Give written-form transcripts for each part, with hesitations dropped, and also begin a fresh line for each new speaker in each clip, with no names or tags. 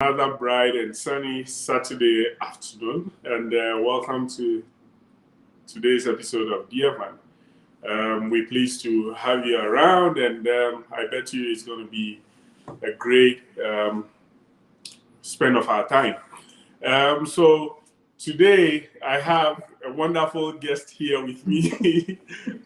Another bright and sunny Saturday afternoon, and welcome to today's episode of Dear Man. We're pleased to have you around, and I bet you it's going to be a great spend of our time. So today I have a wonderful guest here with me.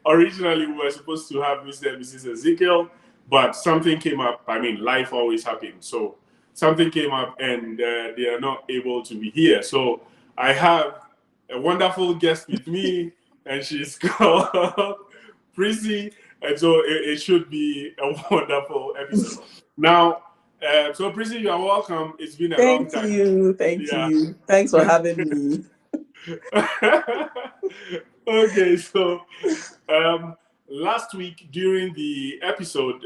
Originally, we were supposed to have Mr. and Mrs. Ezekiel, but something came up. I mean, life always happens. So something came up and they are not able to be here. So I have a wonderful guest with me, and she's called Prissy. And so it should be a wonderful episode. Now, so Prissy, you are welcome. It's been a long
Thank
time.
you. Thank
Yeah.
you. Thanks for having me.
Okay, so last week during the episode,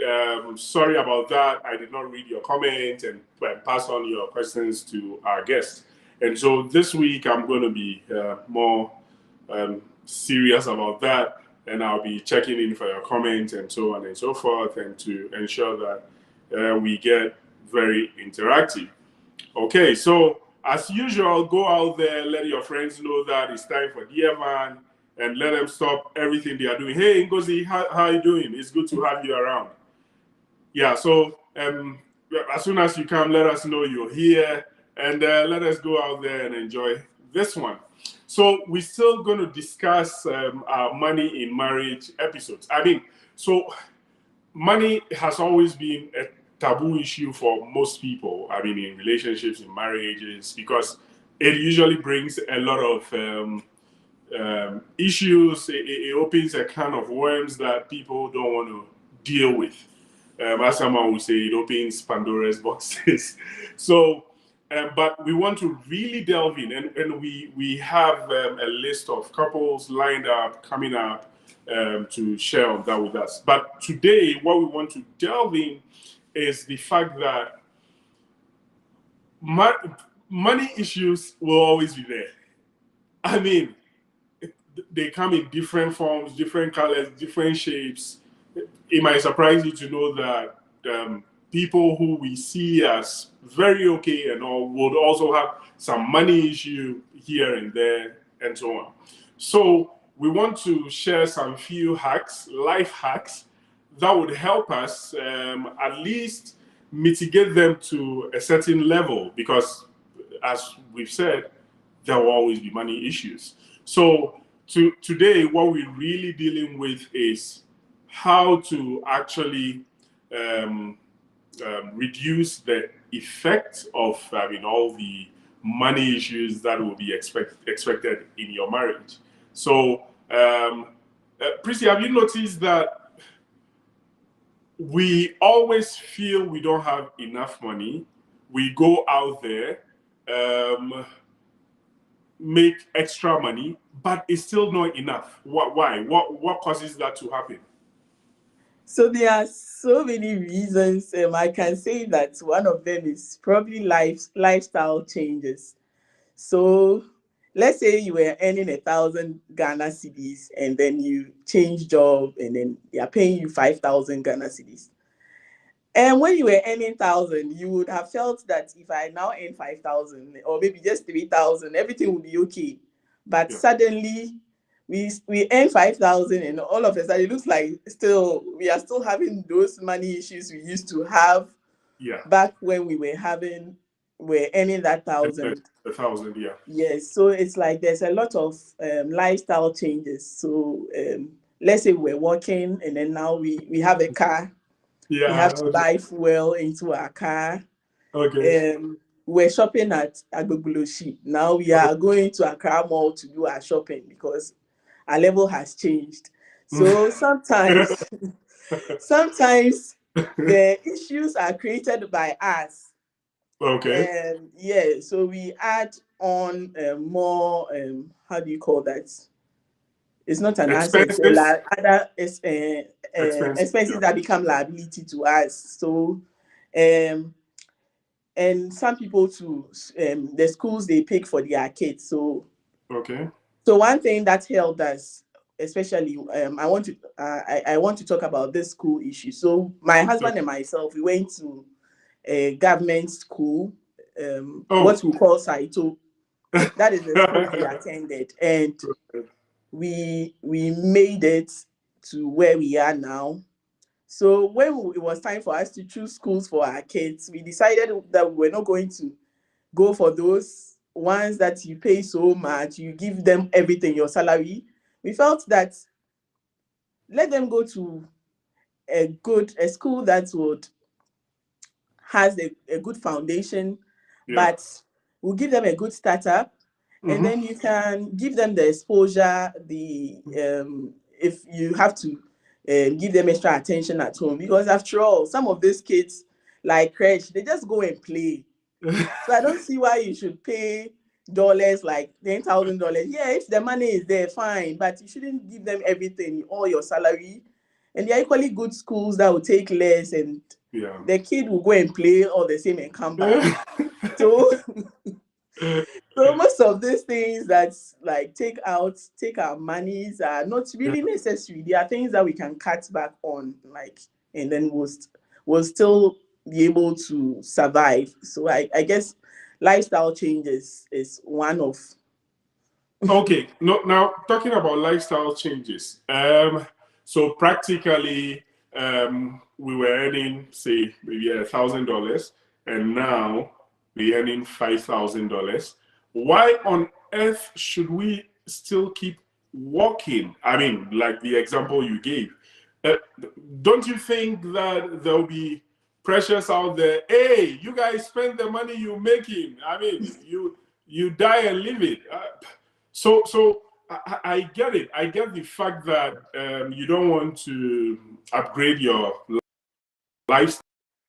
sorry about that. I did not read your comment and pass on your questions to our guest. And so this week I'm going to be more serious about that, and I'll be checking in for your comments and so on and so forth, and to ensure that we get very interactive. Okay, so as usual, go out there, let your friends know that it's time for Dear Man, and let them stop everything they are doing. Hey, Ngozi, how are you doing? It's good to have you around. Yeah, so as soon as you come, let us know you're here, and let us go out there and enjoy this one. So we're still going to discuss our money in marriage episodes. I mean, so money has always been a taboo issue for most people. I mean, in relationships, in marriages, because it usually brings a lot of issues. It opens a can of worms that people don't want to deal with. As someone would say, it opens Pandora's boxes. So, but we want to really delve in, and we have a list of couples lined up, coming up, to share on that with us. But today, what we want to delve in is the fact that money issues will always be there. I mean, they come in different forms, different colors, different shapes. It might surprise you to know that people who we see as very okay and all would also have some money issue here and there and so on. So we want to share some few hacks, life hacks, that would help us at least mitigate them to a certain level, because as we've said, there will always be money issues. So today, what we're really dealing with is how to actually reduce the effect of all the money issues that will be expected in your marriage. So, Prissy, have you noticed that we always feel we don't have enough money? We go out there, make extra money, but it's still not enough. Why? What causes that to happen?
So there are so many reasons. I can say that one of them is probably lifestyle changes. So let's say you were earning 1,000 Ghana cedis, and then you change job, and then they are paying you 5,000 Ghana cedis. And when you were earning 1,000, you would have felt that if I now earn 5,000 or maybe just 3,000, everything would be okay. But
Yeah.
suddenly we earn 5,000, and all of a sudden it looks like we are still having those money issues we used to have
Yeah.
back when we're earning that 1,000.
1,000, yeah.
Yes, so it's like there's a lot of lifestyle changes. So let's say we're working, and then now we have a car. We
Yeah.
have to buy fuel into our car.
Okay.
We're shopping at Agbogbloshi. Now we are going to Accra Mall to do our shopping because our level has changed. So sometimes the issues are created by us.
Okay.
Yeah, so we add on more, how do you call that? It's not an asset,
Expenses.
other
Expenses.
expenses
Yeah.
that become liability to us. So, um, and some people too, the schools they pick for their kids. So,
Okay.
one thing that helped us, especially, I want to talk about this school issue. So, my husband and myself, we went to a government school. what we call Saito. That is the school we attended, and we made it to where we are now. So when it was time for us to choose schools for our kids, we decided that we were not going to go for those ones that you pay so much, you give them everything, your salary. We felt that let them go to a school that would has a good foundation, but will give them a good startup, and then you can give them the exposure, the if you have to give them extra attention at home, because after all, some of these kids like crèche, they just go and play. So I don't see why you should pay dollars like $10,000. Yeah, if the money is there, fine, but you shouldn't give them everything, all your salary. And there are equally good schools that will take less, and the kid will go and play all the same and come back. So most of these things that like take our monies are not really necessary. There are things that we can cut back on, like, and then we'll still be able to survive. So I guess lifestyle changes is one of.
Okay, now talking about lifestyle changes. So practically, we were earning, say, maybe $1,000, and now we're earning $5,000. Why on earth should we still keep working? I mean, like the example you gave. Don't you think that there'll be pressures out there? Hey, you guys spend the money you're making. I mean, you die and leave it. So I get it. I get the fact that you don't want to upgrade your lifestyle,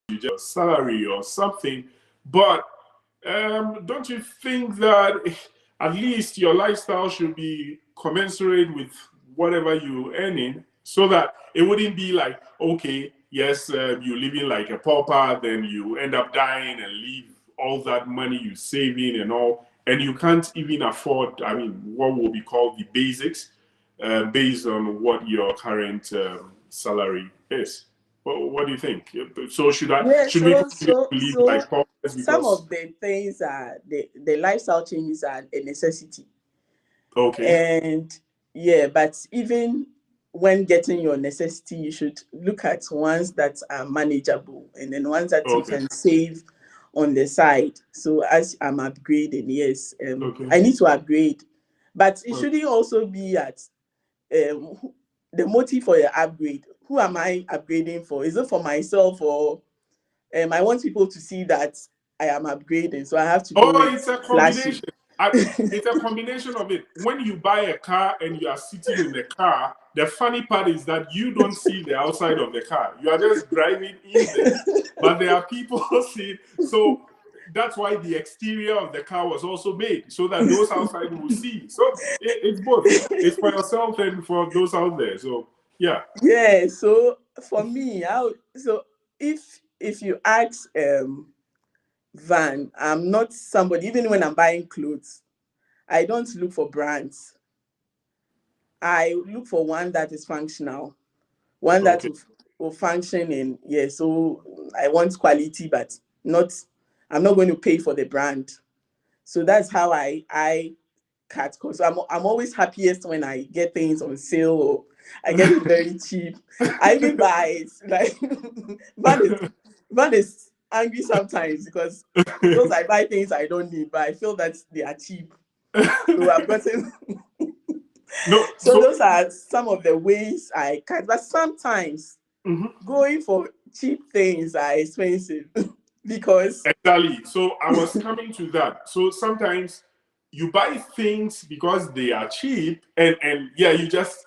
your salary or something, but don't you think that at least your lifestyle should be commensurate with whatever you're earning, so that it wouldn't be like, okay, yes, you're living like a pauper, then you end up dying and leave all that money you're saving and all, and you can't even afford, I mean, what will be called the basics, based on what your current salary is. What do you think? So should we live like paupers?
Some of the things are the lifestyle changes are a necessity.
Okay.
And but even when getting your necessity, you should look at ones that are manageable, and then ones that you can save on the side. So as I'm upgrading, yes, I need to upgrade, but it shouldn't also be at the motive for your upgrade. Who am I upgrading for? Is it for myself, or I want people to see that I am upgrading, so I have to do it.
It's a combination. It's a combination of it. When you buy a car and you are sitting in the car, the funny part is that you don't see the outside of the car. You are just driving in there. But there are people seeing. So that's why the exterior of the car was also made, so that those outside will see. So it's both. It's for yourself and for those out there. So yeah.
Yeah. So for me, if you ask Van, I'm not somebody, even when I'm buying clothes, I don't look for brands. I look for one that is functional, one that will function in. So I want quality, but I'm not going to pay for the brand. So that's how I cut costs. So I'm always happiest when I get things on sale, or I get it very cheap. I even buy it. Like Van is angry sometimes because I buy things I don't need, but I feel that they are cheap. So I've gotten. So those are some of the ways I cut. But sometimes going for cheap things are expensive because.
Exactly. So I was coming to that. So sometimes you buy things because they are cheap, and you just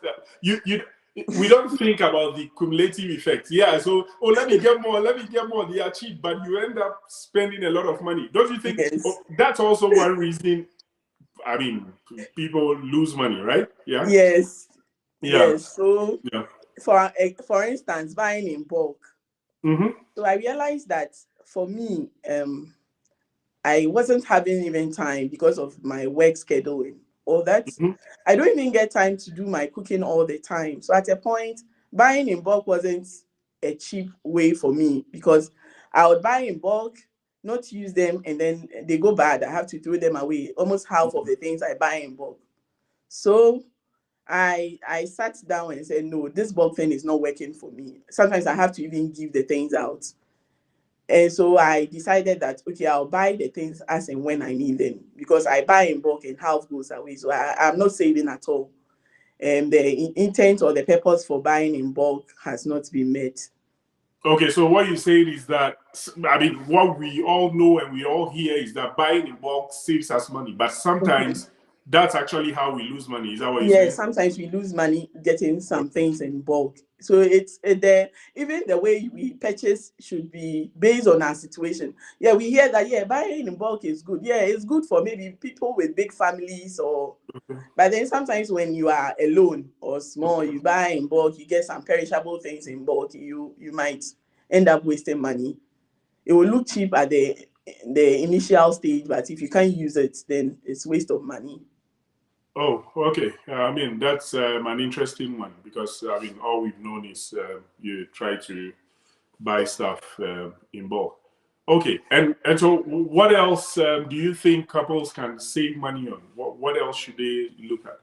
we don't think about the cumulative effect. So let me get more. They are cheap, but you end up spending a lot of money. Don't you think?
Yes.
That's also one reason. I mean, people lose money, right? Yeah.
Yes. So for instance, buying in bulk. So I realized that for me, I wasn't having even time because of my work schedule and all that. I don't even get time to do my cooking all the time. So at a point, buying in bulk wasn't a cheap way for me, because I would buy in bulk not use them, and then they go bad. I have to throw them away. Almost half of the things I buy in bulk. So I sat down and said, no, this bulk thing is not working for me. Sometimes I have to even give the things out. And so I decided that, okay, I'll buy the things as and when I need them, because I buy in bulk and half goes away. So I'm not saving at all. And the intent or the purpose for buying in bulk has not been met.
Okay, so what you're saying is that, I mean, what we all know and we all hear is that buying in bulk saves us money, but sometimes that's actually how we lose money. Is that what you're
Yeah,
saying?
sometimes we lose money getting some things in bulk. So even the way we purchase should be based on our situation. Yeah, we hear that, yeah, buying in bulk is good. Yeah, it's good for maybe people with big families, or but then sometimes when you are alone or small, you buy in bulk, you get some perishable things in bulk, you might end up wasting money. It will look cheap at the initial stage, but if you can't use it, then it's waste of money.
Oh, okay. I mean, that's an interesting one, because I mean, all we've known is you try to buy stuff in bulk. Okay, and so what else do you think couples can save money on? What else should they look at?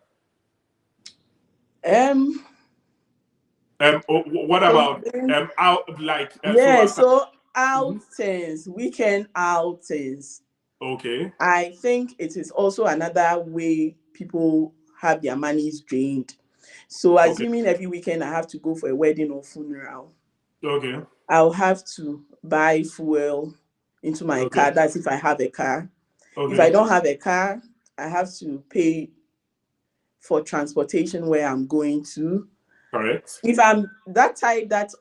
Um,
What about out like so
yeah,
after?
so
Mhm.
outings, weekend outings.
Okay,
I think it is also another way people have their monies drained. So
okay,
assuming every weekend I have to go for a wedding or funeral,
okay,
I'll have to buy fuel into my
okay,
car. That's if I have a car. If I
okay.
don't have a car, I have to pay for transportation where I'm going to.
Correct.
If I'm that type that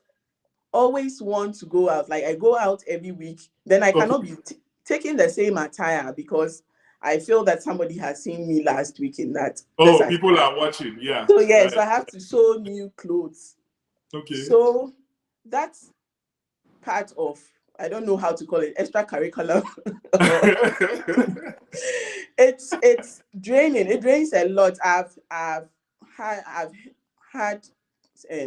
always want to go out, like I go out every week, then I
Okay.
cannot be taking the same attire, because I feel that somebody has seen me last week in that this
Oh, people
attire.
are watching. Yeah.
So yes, I have to sew new clothes.
Okay.
So that's part of, I don't know how to call it, extracurricular. It's draining. It drains a lot. I've had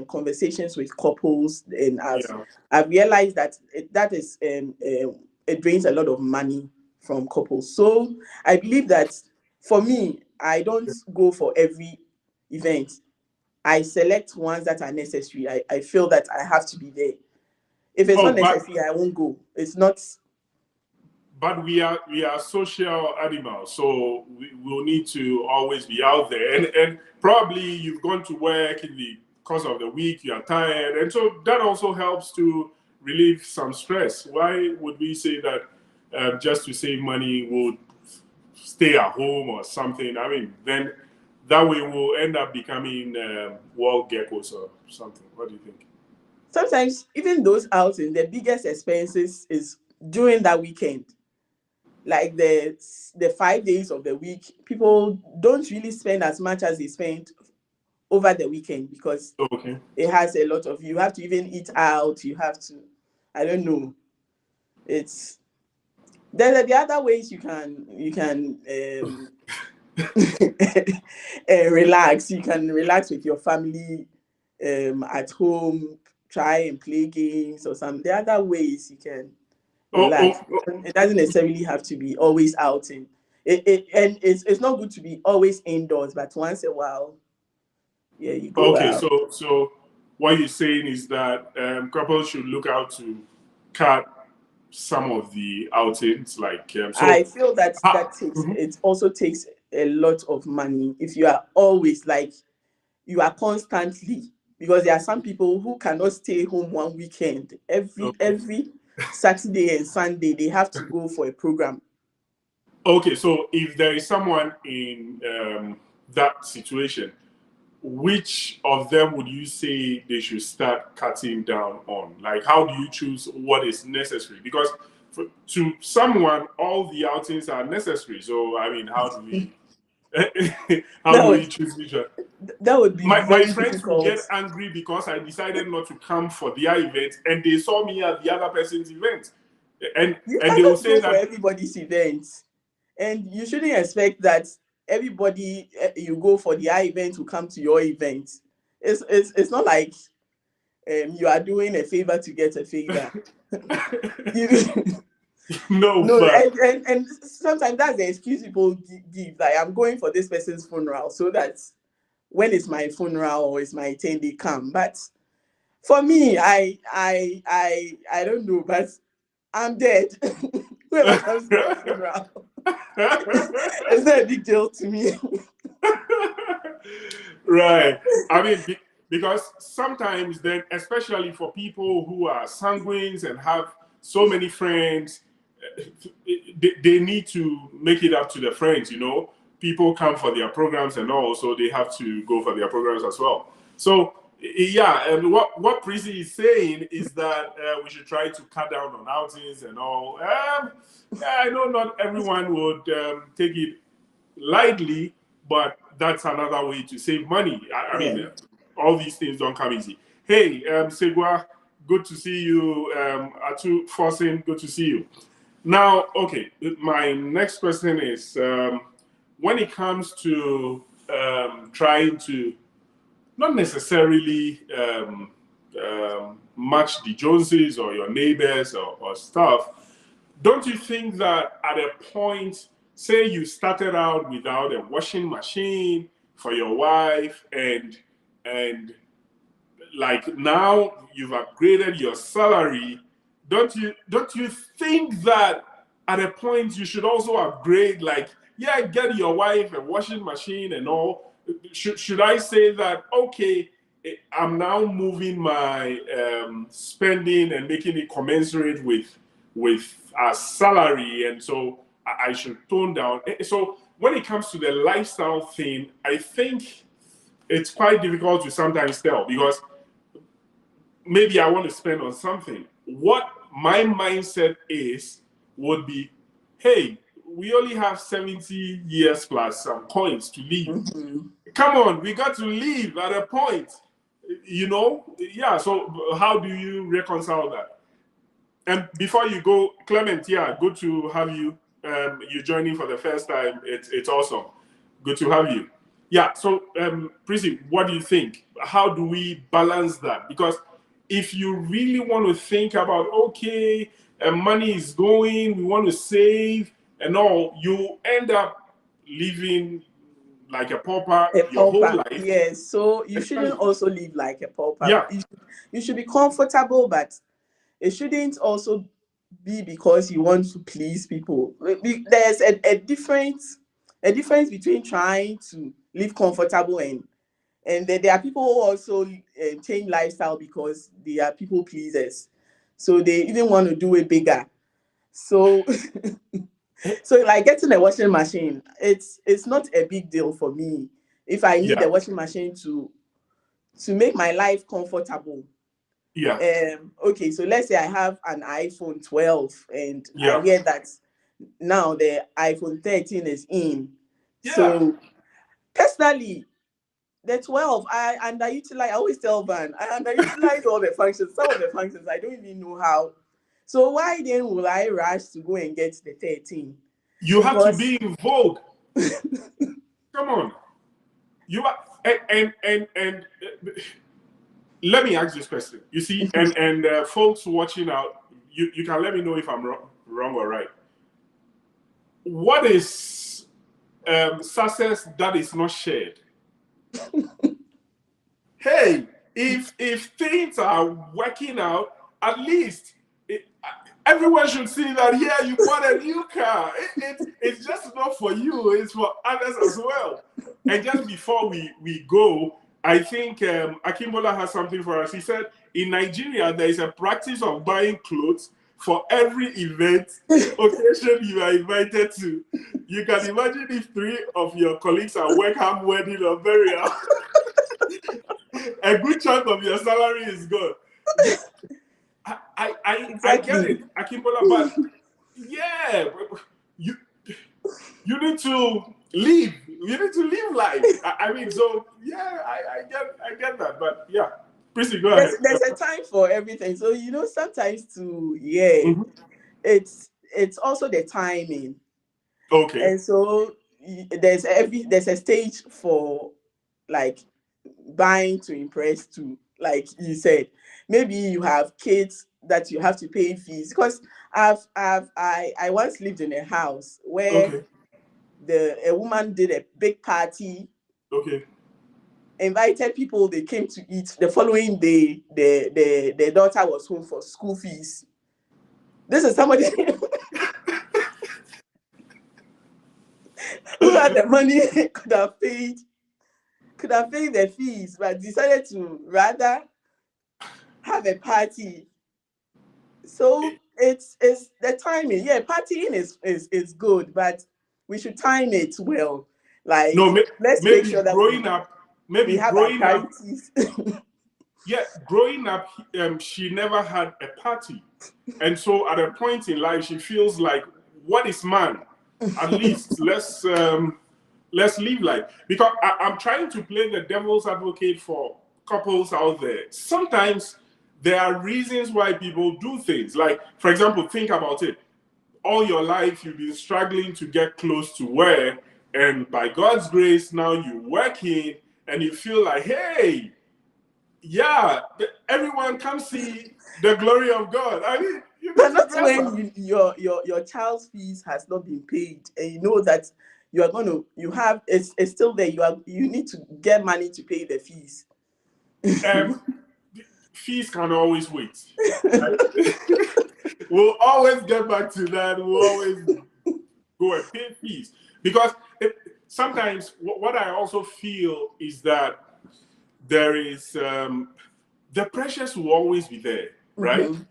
conversations with couples, and
Yeah.
I've realized that that is it drains a lot of money from couples. So I believe that for me, I don't go for every event. I select ones that are necessary. I feel that I have to be there. If it's
Oh,
not necessary, I won't go. It's not.
but we are social animals, so we will need to always be out there. And probably you've gone to work in the course of the week, you are tired, and so that also helps to relieve some stress. Why would we say that just to save money would stay at home or something? I mean, then that way we'll end up becoming wall geckos or something. What do you think?
Sometimes even those outings, the biggest expenses is during that weekend. Like the 5 days of the week, people don't really spend as much as they spend over the weekend, because
Okay.
it has a lot of, you have to even eat out, you have to, I don't know. It's There are the other ways you can relax. You can relax with your family at home, try and play games or some. There are other ways you can
Oh,
relax.
oh, oh,
It doesn't necessarily have to be always outing. And it's not good to be always indoors, but once a while, yeah, you go
okay.
out.
So what you're saying is that couples should look out to cut some of the outings, like
I
so.
feel that
Mhm.
it also takes a lot of money if you are always like, you are constantly, because there are some people who cannot stay home one weekend.
Okay.
Every Saturday and Sunday they have to go for a program.
Okay. So if there is someone in that situation, which of them would you say they should start cutting down on? Like, how do you choose what is necessary? Because to someone, all the outings are necessary. So, I mean, how do we how
That
do we
would
choose which one?
that would be
My
very
friends will
difficult.
get angry because I decided not to come for their event and they saw me at the other person's event. And
You
and they will
cannot
say
go for
that
everybody's event, and you shouldn't expect that everybody you go for their event will come to your event. It's not like you are doing a favor to get a favor. You,
No,
No,
but
and sometimes that's the excuse people give. Like, I'm going for this person's funeral, so that when it's my funeral or it's my turn, they come. But for me, I don't know, but I'm dead. Whoever comes to my funeral, it's not a big deal to me.
right. I mean, because sometimes then, especially for people who are sanguines and have so many friends, they need to make it up to their friends, you know. People come for their programs and all, so they have to go for their programs as well. So, yeah, and what Prissy is saying is that we should try to cut down on outings and all. Yeah, I know not everyone would take it lightly, but that's another way to save money. I
Yeah.
mean, all these things don't come easy. Hey, Segwa, good to see you. Atu Fosin, good to see you. Now, okay, my next question is when it comes to trying to not necessarily match the Joneses or your neighbors or stuff, don't you think that at a point, say you started out without a washing machine for your wife and like now you've upgraded your salary, don't you think that at a point you should also upgrade, like, yeah, get your wife a washing machine and all? Should I say that, okay, I'm now moving my spending and making it commensurate with our salary, and so I should tone down. So when it comes to the lifestyle thing, I think it's quite difficult to sometimes tell, because maybe I want to spend on something. What my mindset is would be, hey, we only have 70 years plus some coins to live.
Mm-hmm.
Come on, we got to live at a point, you know? Yeah, so how do you reconcile that? And before you go, Clement, yeah, good to have you. You're joining for the first time. It's awesome. Good to have you. Yeah, so Prissy, what do you think? How do we balance that? Because if you really want to think about, okay, money is going, we want to save and all, you end up living like a pauper
A
your whole
pauper,
life.
yes. So you shouldn't also live like a pauper.
Yeah,
You should be comfortable, but it shouldn't also be because you want to please people. There's a difference between trying to live comfortable and then there are people who also change lifestyle because they are people pleasers. So they even want to do it bigger. So so like getting a washing machine, it's not a big deal for me. If I need
yeah,
a washing machine to make my life comfortable.
yeah,
Okay, so let's say I have an iPhone 12 and I
yeah,
hear that now the iPhone 13 is in.
yeah.
So personally, the 12, I underutilize. I always tell Van, I underutilize all the functions. Some of the functions I don't even know how. So why then will I rush to go and get the 13?
You have to
Because
be in vogue. Come on. You are, and let me ask this question. You see, and folks watching out, you can let me know if I'm wrong or right. What is success that is not shared? Hey, if things are working out, at least everyone should see that, yeah, you bought a new car. It's just not for you, it's for others as well. And just before we go, I think Akimbola has something for us. He said in Nigeria there is a practice of buying clothes for every event, occasion you are invited to. You can imagine if 3 of your colleagues are Welcome wedding or burial. A good chunk of your salary is gone. Yeah, I get
exactly.
it, Akimbola, but yeah, you you need to live. You need to live life. I mean, so yeah, I get that, but yeah, Prissy, go ahead.
There's a time for everything. So sometimes yeah,
Mhm.
it's also the timing.
Okay.
And so there's a stage for like buying to impress too. Like you said, maybe you have kids that you have to pay fees, because I once lived in a house where
Okay.
a woman did a big party,
Okay.
invited people, they came to eat. The following day, the daughter was home for school fees. This is somebody who had the money, could have paid the fees, but decided to rather have a party. So it's the timing. Yeah, partying is good, but we should time it well. Like,
No,
let's make
maybe
sure that
growing up,
we
maybe
have our
growing up,
priorities.
yeah, growing up, she never had a party. And so at a point in life, she feels like, what is man? At least let's live life. Because I'm trying to play the devil's advocate for couples out there. Sometimes there are reasons why people do things. Like, for example, think about it. All your life, you've been struggling to get close to where, and by God's grace, now you work in and you feel like, hey, yeah, everyone come see the glory of God. I mean, you
But
need to
not
dress up.
when your child's fees has not been paid, and you know that you are going to it's still there. You need to get money to pay the fees.
Um, fees can always wait. We'll always get back to that. We'll always go and pay fees because sometimes what I also feel is that there is the pressures will always be there, right?
Mhm.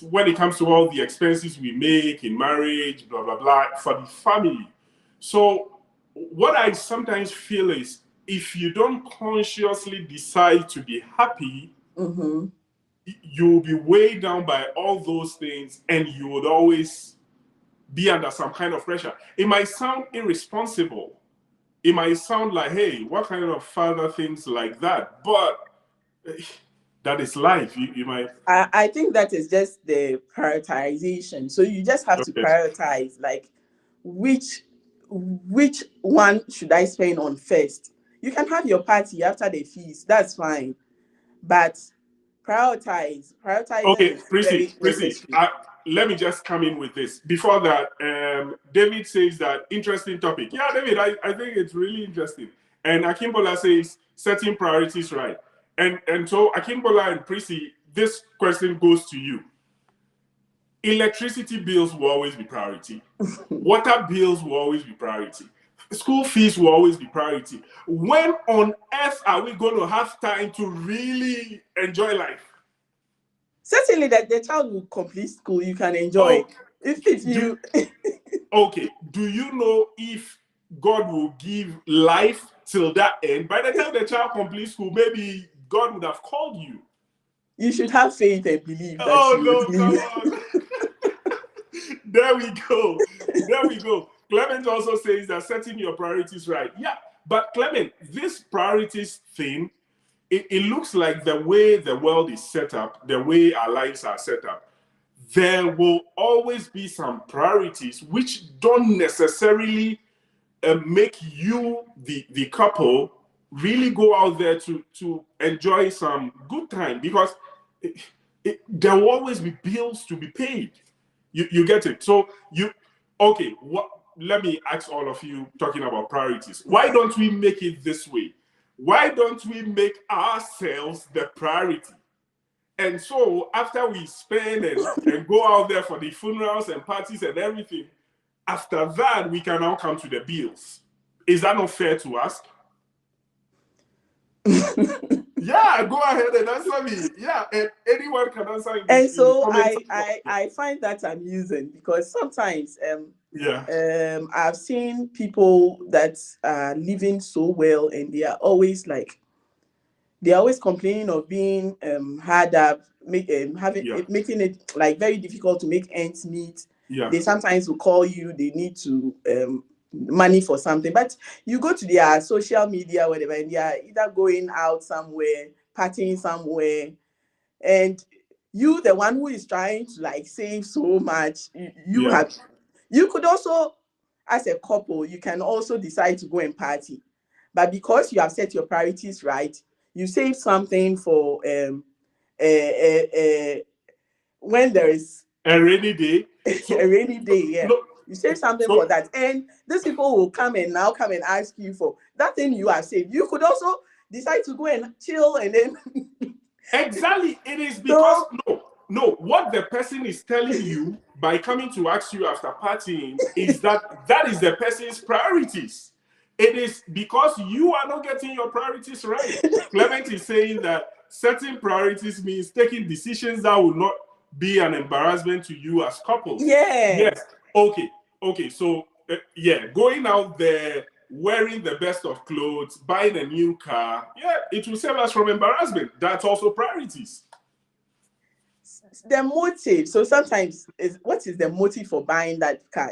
When it comes to all the expenses we make in marriage, blah blah blah, for the family. So what I sometimes feel is if you don't consciously decide to be happy,
Mhm.
you'll be weighed down by all those things and you would always be under some kind of pressure. It might sound irresponsible. It might sound like, hey, what kind of father thinks like that? But that is life. You might.
I think that is just the prioritization. So you just have to
Okay.
prioritize, like, which one should I spend on first? You can have your party after the fees, that's fine. But prioritizing
Okay,
is
Prissy,
very
Prissy,
necessary.
let me just come in with this. Before that, David says that interesting topic. Yeah, David, I think it's really interesting. And Akimbola says setting priorities right. And so Akimbola and Prissy, this question goes to you. Electricity bills will always be priority. Water bills will always be priority. School fees will always be priority. When on earth are we going to have time to really enjoy life?
Certainly that the child will complete school, you can enjoy.
Oh,
If
do
you
okay. Do you know if God will give life till that end? By the time the child completes school, maybe God would have called you.
you should have faith and believe that
Oh
you would
no, come
leave.
on. There we go. There we go. Clement also says that setting your priorities right. Yeah, but Clement, this priorities thing, it looks like the way the world is set up, the way our lives are set up, there will always be some priorities which don't necessarily make you, the couple, really go out there to enjoy some good time because there will always be bills to be paid. You get it? So okay, let me ask all of you talking about priorities. Why don't we make it this way? Why don't we make ourselves the priority? And so after we spend and go out there for the funerals and parties and everything, after that, we can now come to the bills. Is that not fair to ask? Yeah, go ahead and answer me. Yeah, and anyone can answer
And
in the
so
comments.
I find that amusing because sometimes
Yeah,
I've seen people that are living so well and they're always complaining of being hard up,
yeah,
making it like very difficult to make ends meet.
yeah,
They sometimes will call you, they need to money for something, but you go to their social media, whatever, and they are either going out somewhere, partying somewhere, and you, the one who is trying to like save so much,
yeah.
you could also, as a couple, you can also decide to go and party, but because you have set your priorities right, you save something for uh, uh, uh, when there is
A rainy day.
A rainy day, yeah.
No,
You save something for that. And these people will come and ask you for that thing you have saved. You could also decide to go and chill and then
exactly. It is because what the person is telling you by coming to ask you after partying is that is the person's priorities. It is because you are not getting your priorities right. Clement is saying that setting priorities means taking decisions that will not be an embarrassment to you as couples.
Yes.
Okay. So, going out there, wearing the best of clothes, buying a new car, it will save us from embarrassment. That's also priorities.
The motive. So sometimes, what is the motive for buying that car?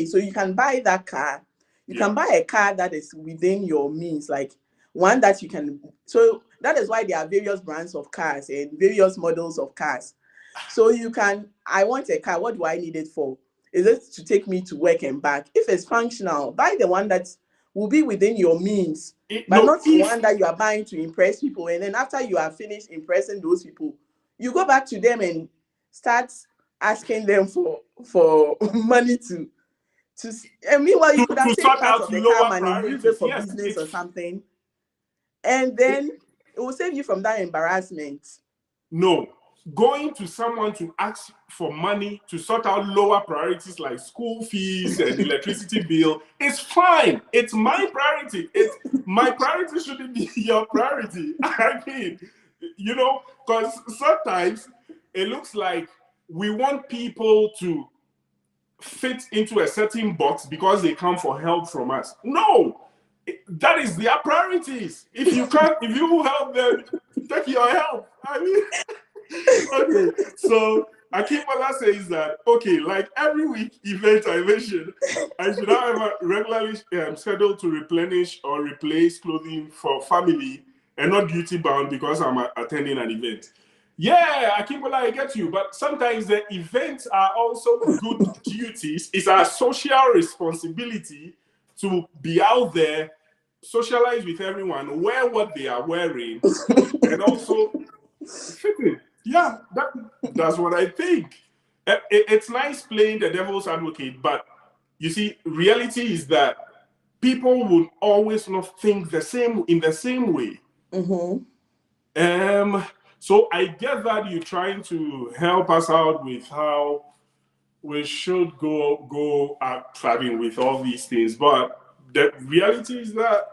So you can buy that car. You can buy a car that is within your means, like one that you can. So that is why there are various brands of cars and various models of cars. So I want a car. What do I need it for? Is it to take me to work and back? If it's functional, buy the one that will be within your means, but not the one that you are buying to impress people. And then after you are finished impressing those people, you go back to them and start asking them for money to. And meanwhile, you could have taken part of the car money, use it for business or something, and then it will save you from that embarrassment.
No, going to someone to ask for money to sort out lower priorities like school fees and electricity bill is fine. It's my priority. My priority shouldn't be your priority. I mean, because sometimes it looks like we want people to fit into a certain box because they come for help from us. No, that is their priorities. If you help them, take your help. I mean, okay. So Akimbola says that like every week event I mentioned, I should have regularly scheduled to replenish or replace clothing for family and not duty bound because I'm attending an event. Yeah, Akimbola, I get you. But sometimes the events are also good duties. It's our social responsibility to be out there, socialize with everyone, wear what they are wearing, and also fit in. Yeah, that's what I think. It's nice playing the devil's advocate, but you see, reality is that people would always not think in the same way.
Mm-hmm.
So I get that you're trying to help us out with how we should go at traveling with all these things, but the reality is that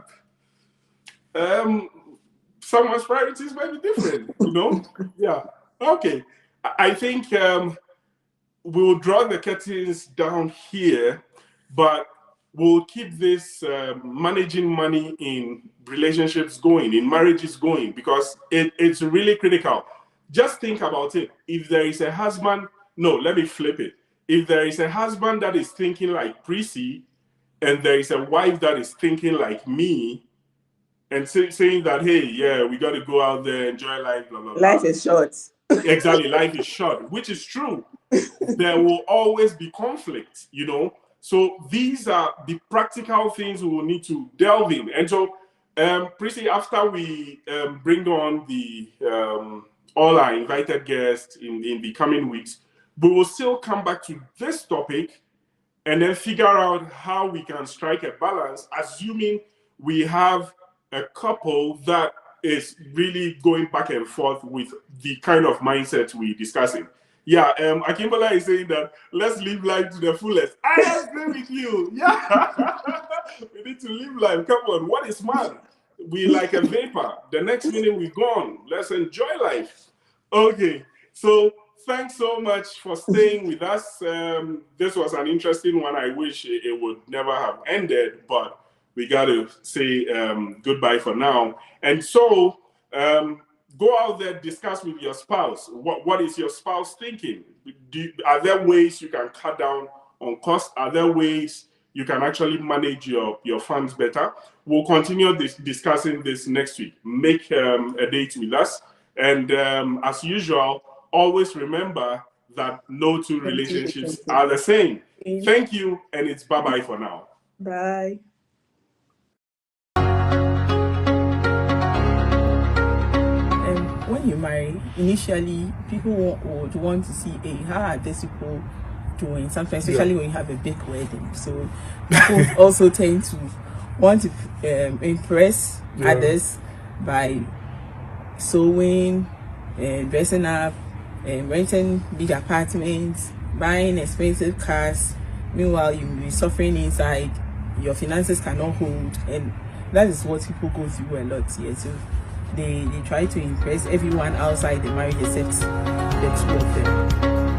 someone's priorities might be different, Yeah. Okay. I think we'll draw the curtains down here, but we'll keep this managing money in relationships going, in marriages going, because it's really critical. Just think about it. If there is a husband, let me flip it. If there is a husband that is thinking like Prissy, and there is a wife that is thinking like me, and saying that, hey, yeah, we got to go out there, enjoy life, blah, blah, blah.
Life is short.
Exactly, life is short, which is true. There will always be conflict, So these are the practical things we will need to delve in. And so, Prissy, after we bring on the all our invited guests in the coming weeks, we will still come back to this topic and then figure out how we can strike a balance, assuming we have a couple that is really going back and forth with the kind of mindset we're discussing. Yeah, Akimbola is saying that let's live life to the fullest. I agree with you. Yeah, we need to live life. Come on, what is man? We like a vapor. The next minute we're gone. Let's enjoy life. Okay, so thanks so much for staying with us. This was an interesting one. I wish it would never have ended, but we got to say goodbye for now. And so go out there, discuss with your spouse. What is your spouse thinking? Are there ways you can cut down on costs? Are there ways you can actually manage your funds better? We'll continue discussing this next week. Make a date with us. And as usual, always remember that no two relationships are the same. Thank you, and it's bye-bye for now.
Bye. when you marry, initially people would want to see, hey, how are these people doing? Sometimes, especially when you have a big wedding. So people also tend to want to impress others by sewing, dressing up, renting big apartments, buying expensive cars. Meanwhile, you will be suffering inside. Your finances cannot hold, and that is what people go through a lot here. So they try to impress everyone outside the marriage except the two of them.